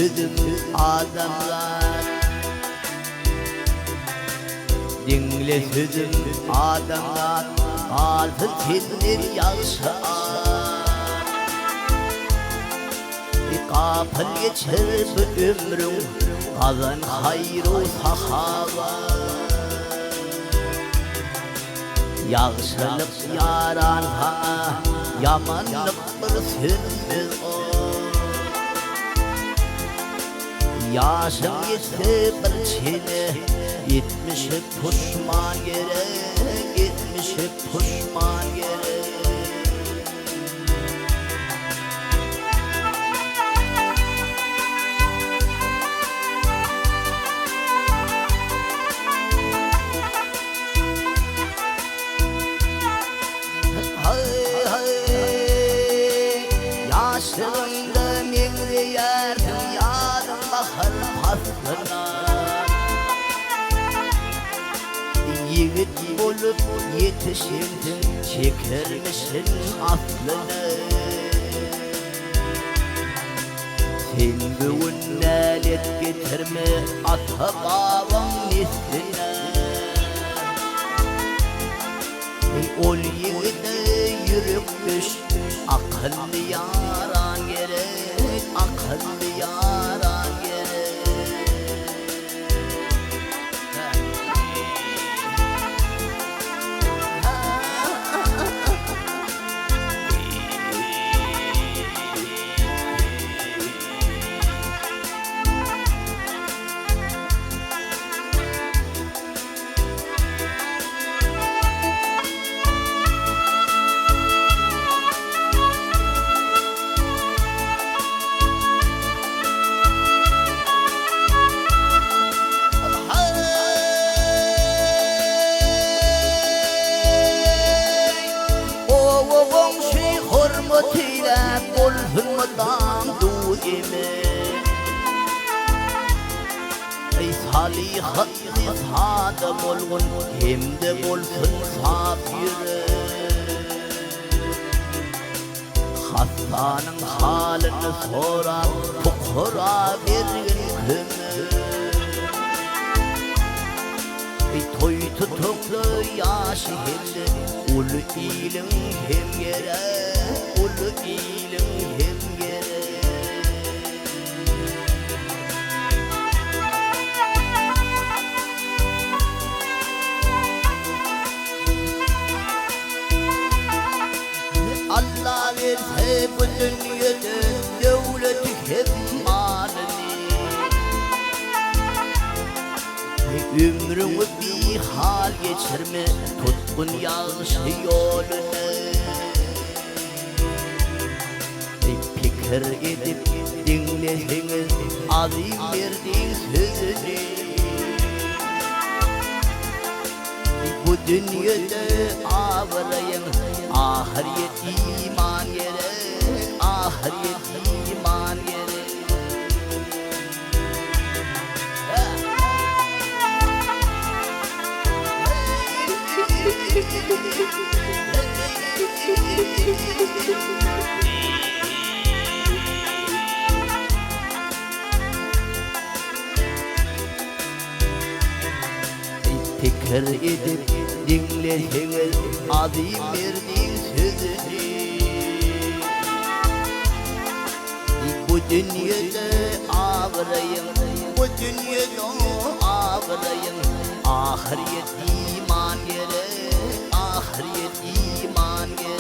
tüdüm adamlar, dinletüdüm adamlar, kaldı tindir yağsa kapın geçer bu ömrüm, kazan hayru sahava. Yaxşılık yaran sana, yamanlık bir sürmüz o. Yaşın yetse bir çile, yetmişi puşman yere, yetmişi puşman yere. Yaşlığında miğriyerdim yarın bakar paslana. Yiğit bulup yetişirdin, çekermişsin aklını. Sen bugün nalet getirme ata babam misline. Ol yiğide yürük düş, akıllı yaran gerek, akıllı yaran gerek. Hürmetine bolsun mıdan duime, ey salihat adam olgun hem de bolsun sabire. Hastanın halini sorar fukara vergin küme. Ey toy tutuklu yaşı helle, ulu ilim hem gerek, ulu ilim hem gerek. Allah verse bu dünyada devleti hep malını. Ömrümü bir hal geçirme, tutkun yağışı yolunu. Fikir edip dinleseniz azim verdiğin sözünü. Bu dünyada ağırayın, ahiret iman gerek, ahiret iman gerek. Fikir edip dinleseniz azim verdiğin sözünü. Bu dünyada ağırayın, bu dünyada ağırayın, ahiret iman gerek, ahiret iman gerek.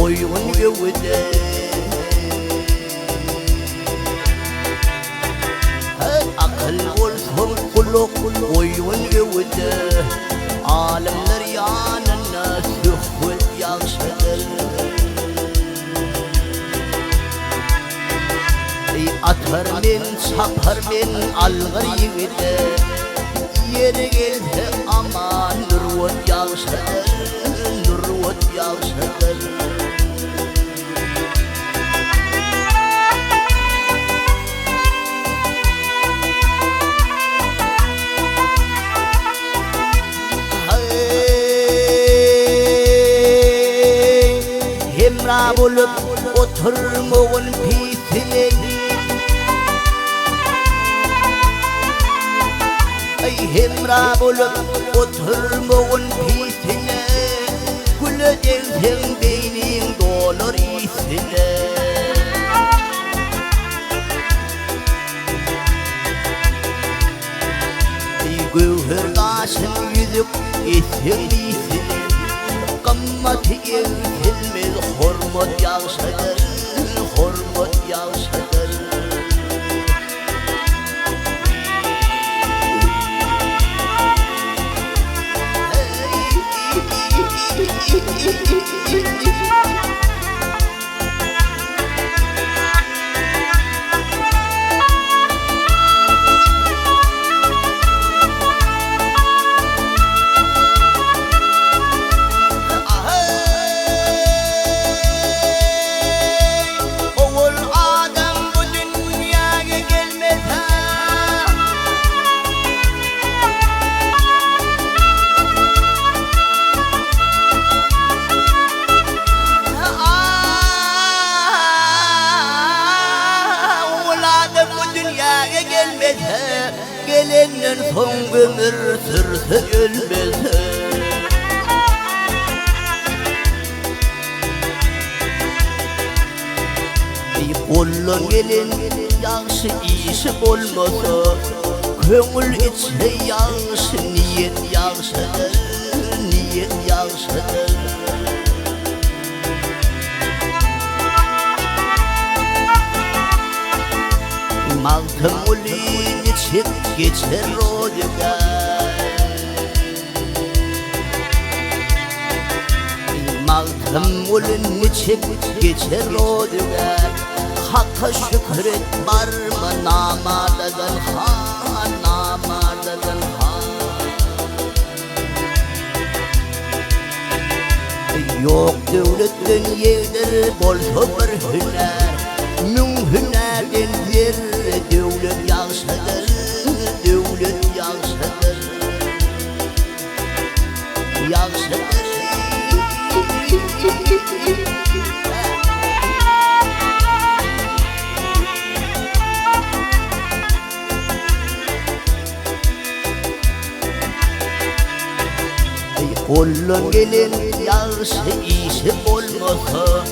Oyun gövde, akıl olsun kuluk oyun gövde. Alemler yanına sühbet yaşadır. atar men sapar men alğır yigide yeri gelse aman nurvat yağsadır nurvat yağsadır hemra bulup oturmağın pisini hemra bulup oturmağın pisine Güle gelsen beynin dolar isine Gövher kaşın yüzük isin isine Qammat evsilmez hormat yağsadır hormat yağsadır Gelenden son ömür sürse ölmese Oğlan gelin yaxşı işi olmasa Köngül içse yaxşı niyet yaxşıdır niyet yaxşıdır Maltım ulin içip geçer roduga Maltım ulin içip geçer roduga Hakka şükret var mı namardadan ha namardadan ha Yok devletten yedir bolsa bir hüner Min hünerden yer devlet yağsadır devlet yağsadır yağsadır Oğlan gelin yağsı işi olmasa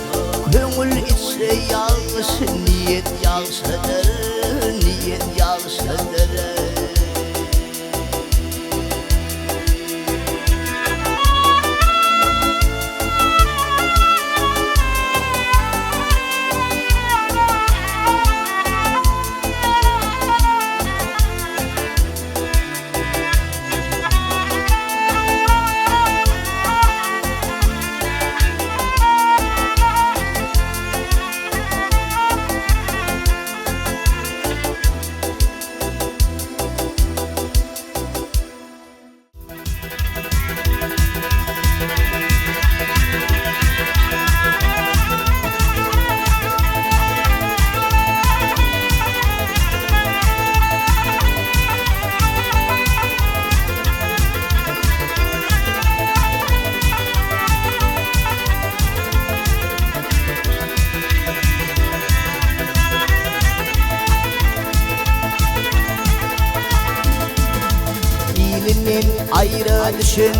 Köngül içse yağsı niyet yağsadır niyet yağsadır ayrı düşün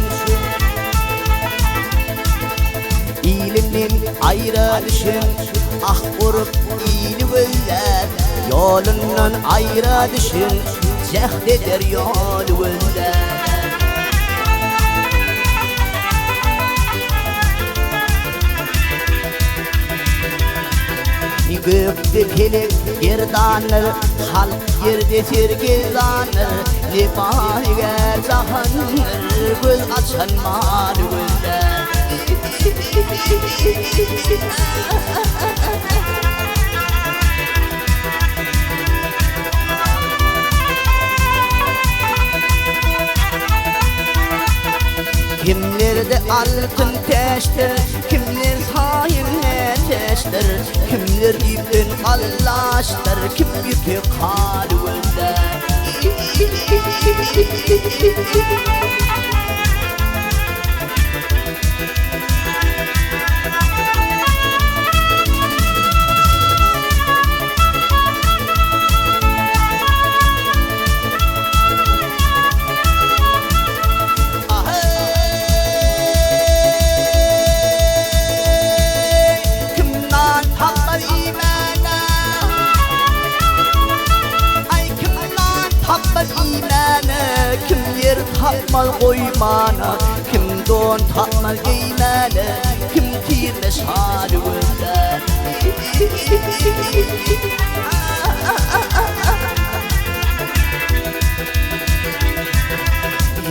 İyilinden ayrı düşün Ah vurup iyili gözler Yolundan ayrı düşün Cehdeder yol gözler Gökte kelek yerdanır Halk yerde sergezanır Lepaniga zahanır Göz açan mal gözler Kimlerde altın teştir, kimler hainle teştir, kimler ipten kallaştır, kim ipi kalbinde. Tapmal koymana, kim don tapmal giymene, kim tirles halüğünde.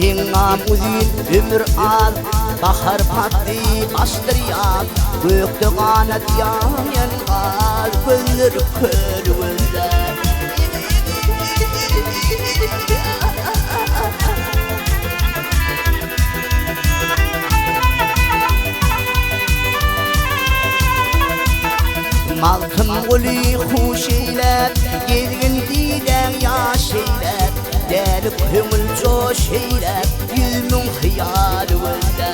Hingam uzun ömür al, bahar patri bastır yaz, gökte kanat yayan kal, gönlür körüğünde. Malkın uli huş eylep, gelgin diden yaş eylep, deli kömül coş eylep, yüzümün hıyalüğünde.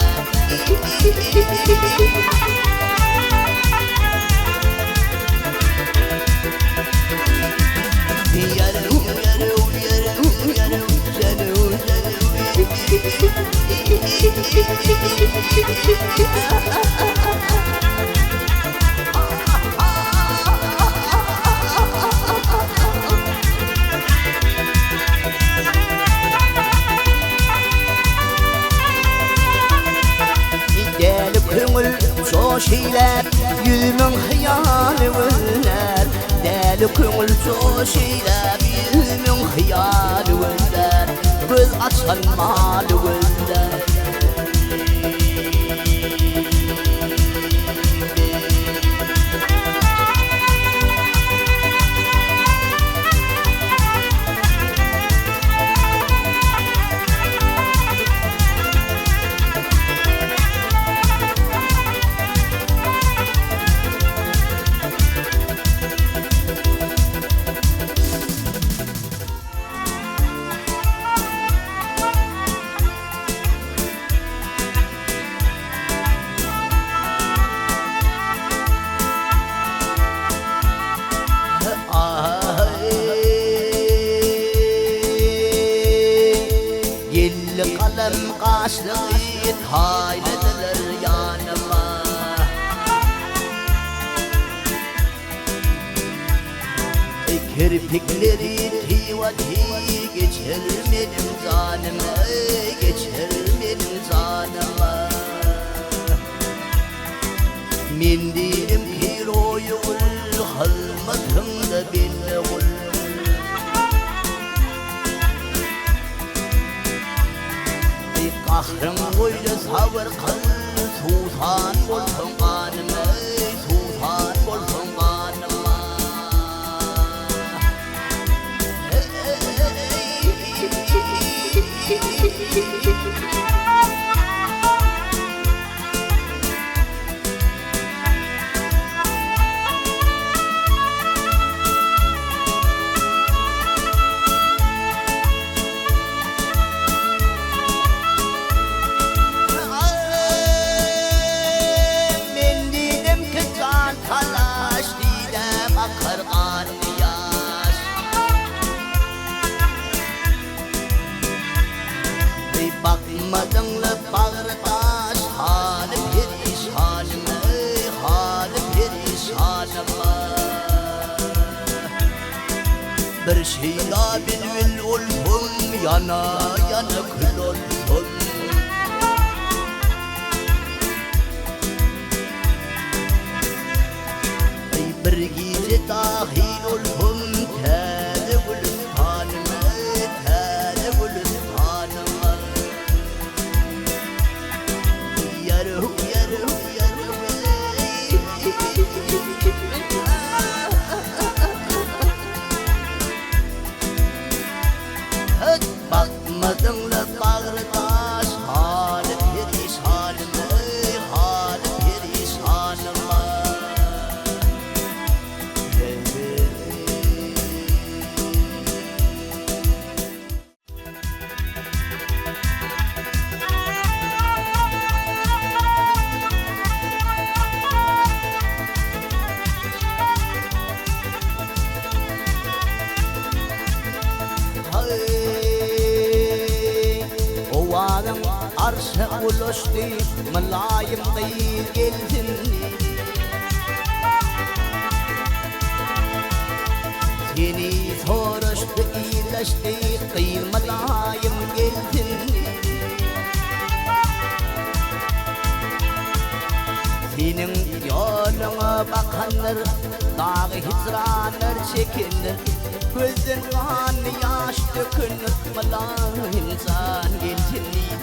Coş eylep, yüzümün hıyalüğünler, deli köngül coş eylep, yüzümün hıyalüğünler, göz açan malüğünler. Yelli kalem kaşlığı taylediler yanıma, kirpikleri tivati geçer benim zanıma, geçer benim zanıma. Min dilim ki royu ul, halmatımda beni ul. Kahrım koydu savur kıl, sultan bolsun kanıma, sultan bolsun kanıma. Bakmadın bağırdaş, hali perişanım, hali perişanım. Bir şeyda bilvil olsun, yana yana kül olsun. Bir gece dahil olsun, tele gülistanım, tele gülistanım. Bakmadın la أرشق ولشتي ملايم طيب قلتني تيني ثورشت إيلشتي طيب ملايم قلتني تينم يولم بقنر داغ هزرانر شكنر وزن غان ياشتكن ملا إنسان قلتني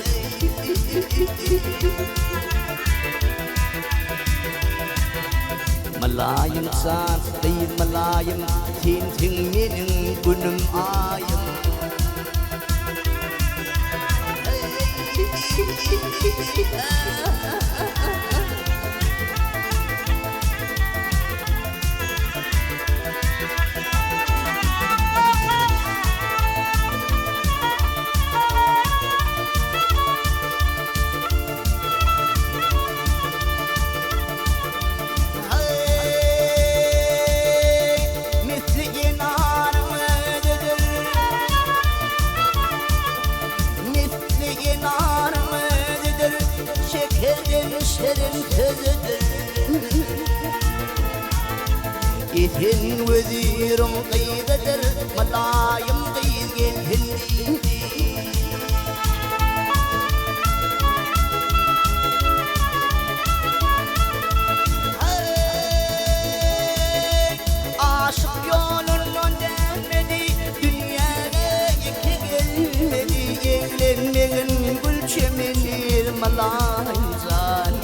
ملايم سان طيب ملايم تين من بنم آيم إثن وزير قيدر ملايم قيد الهندي عاشق يون الندمدي دنيا يكقلدي يقلن قل شمني الملايم زان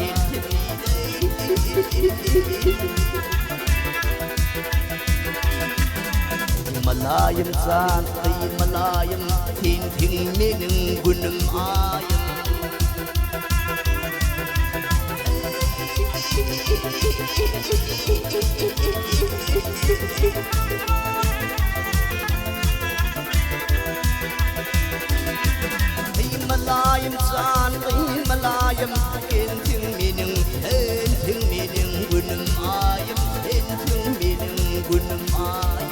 ملايم سان طيب ملايم تين من قنم آيم طيب ملايم سان طيب ملايم تين من قنم آيم تين من قنم آيم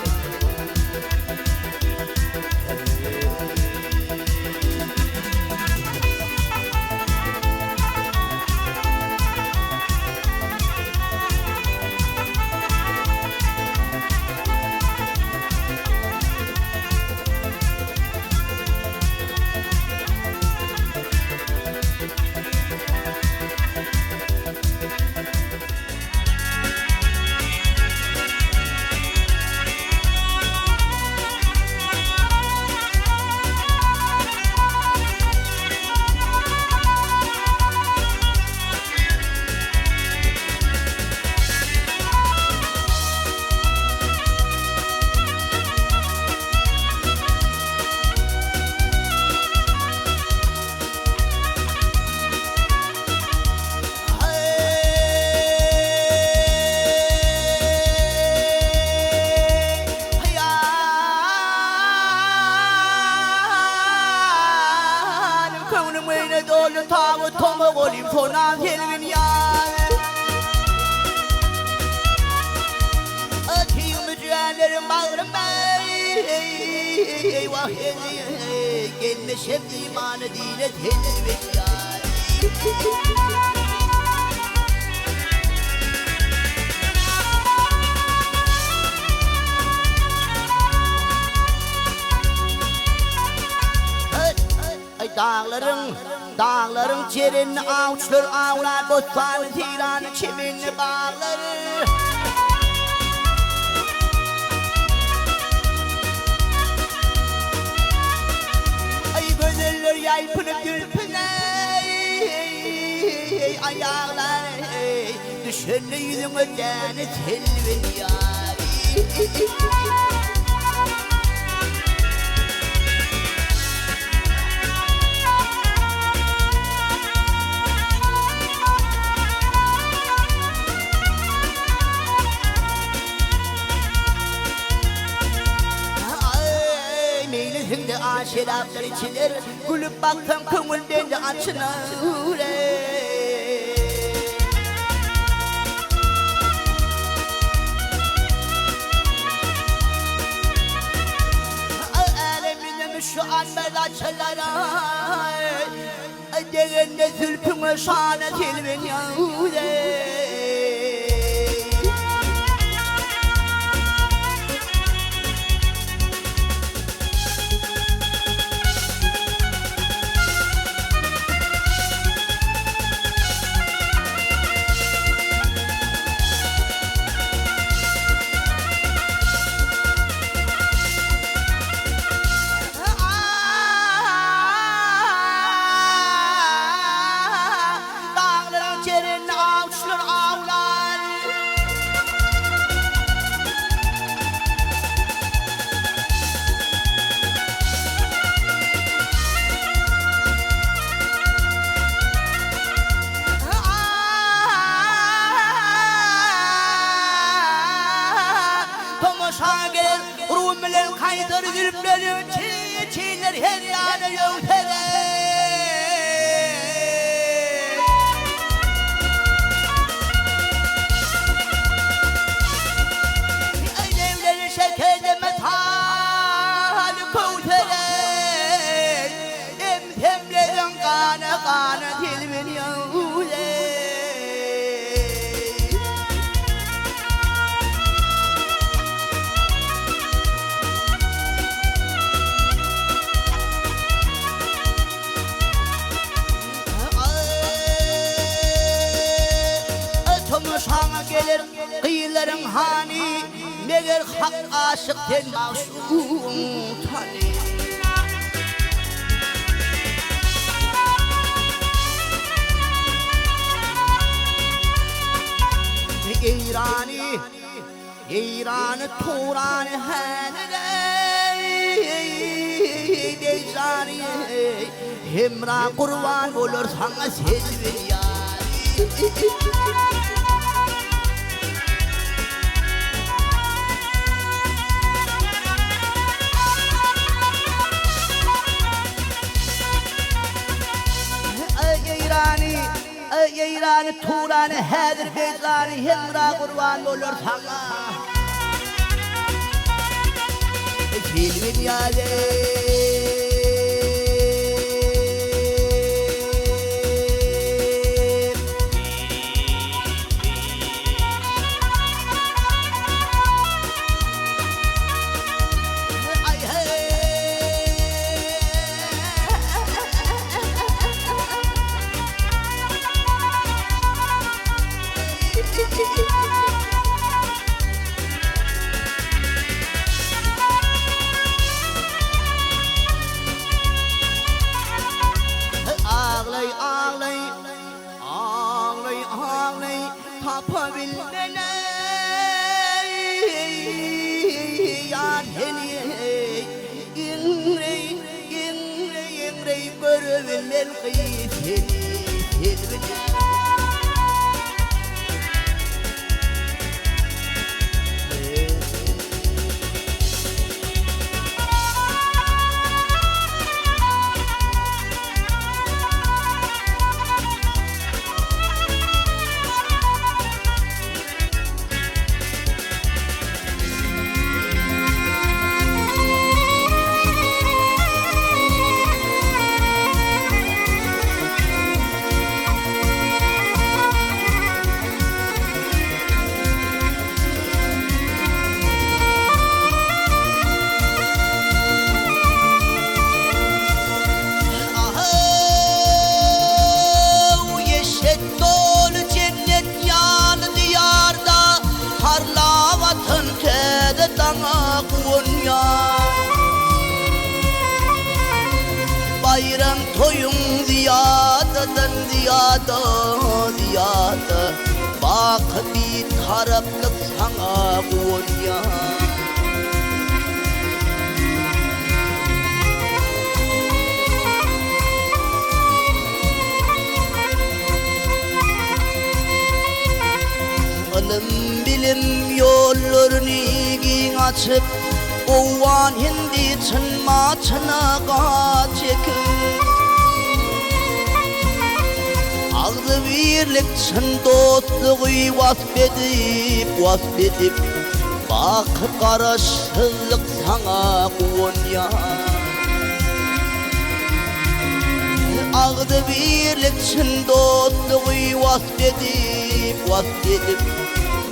شبدي ما ندينة هالبيار dağların çerin avuçlar ağlar bostan tiran çimin bağları yaypınıp gülpüne ayağlar düşünlü yüzüme dene telvin yâri Şimdi aşiratlar içilir gülüp baktım kımılden de açılır Aleminin şu an belaçalara Megende zülfüne şane tilbin yahude Şagir Rumelen kaydır zülflerin çiğner her yanı yöntede Evleri şekerde metal kuvvede Emtemlerin kanı tilmin yahude Şana gelir kıyıların hani Meğer hak aşıkten masum tani İran'ı Turan'ı hanede Deyzani Hemra kurban olur sana sezvin yari İran'ı Turan'ı Hedir Beyzani Hemra kurban olur sana Filmin yâle Ağlay ağlay ağlay ağlay tapabilmene yar heni inrey inrey inrey görüvelen kıyfeni Bayram toyun ziyadadan ziyada ziyada Bak bir taraflık sana Konya Alım bilim yollarını açıp Ovan hindi çınma çınağa çekip Ağzı birlik çın dostluğu vasfedip Bakıp karışsızlık sana Konya Ağdı birlik çın dostluğu vasfedip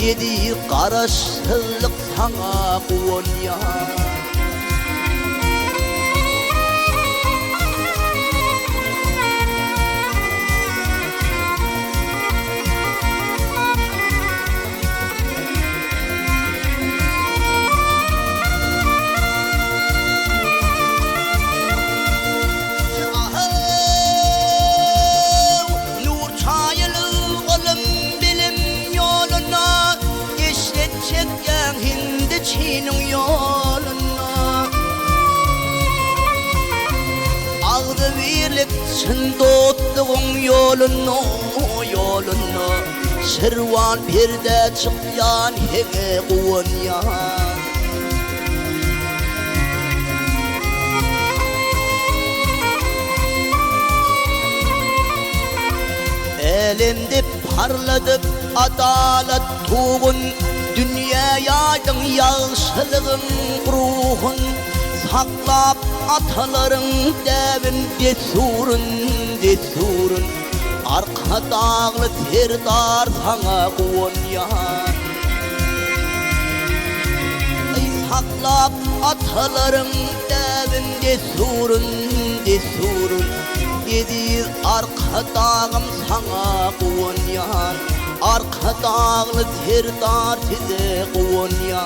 Yedi karışsızlık sana Konya Çin'in yoluna Ağdı birlik çın dostluğun yoluna Şirvan birde çıkyan hege Konya Elimde parladıp adalet tuğun Dünyaya'nın yaşlığın ruhun Saklap ataların devin desurun Arka dağlı terdar sana Konya Saklap ataların devin desurun Yedir arka dağım sana Konya Arka dağlı terdar size Konya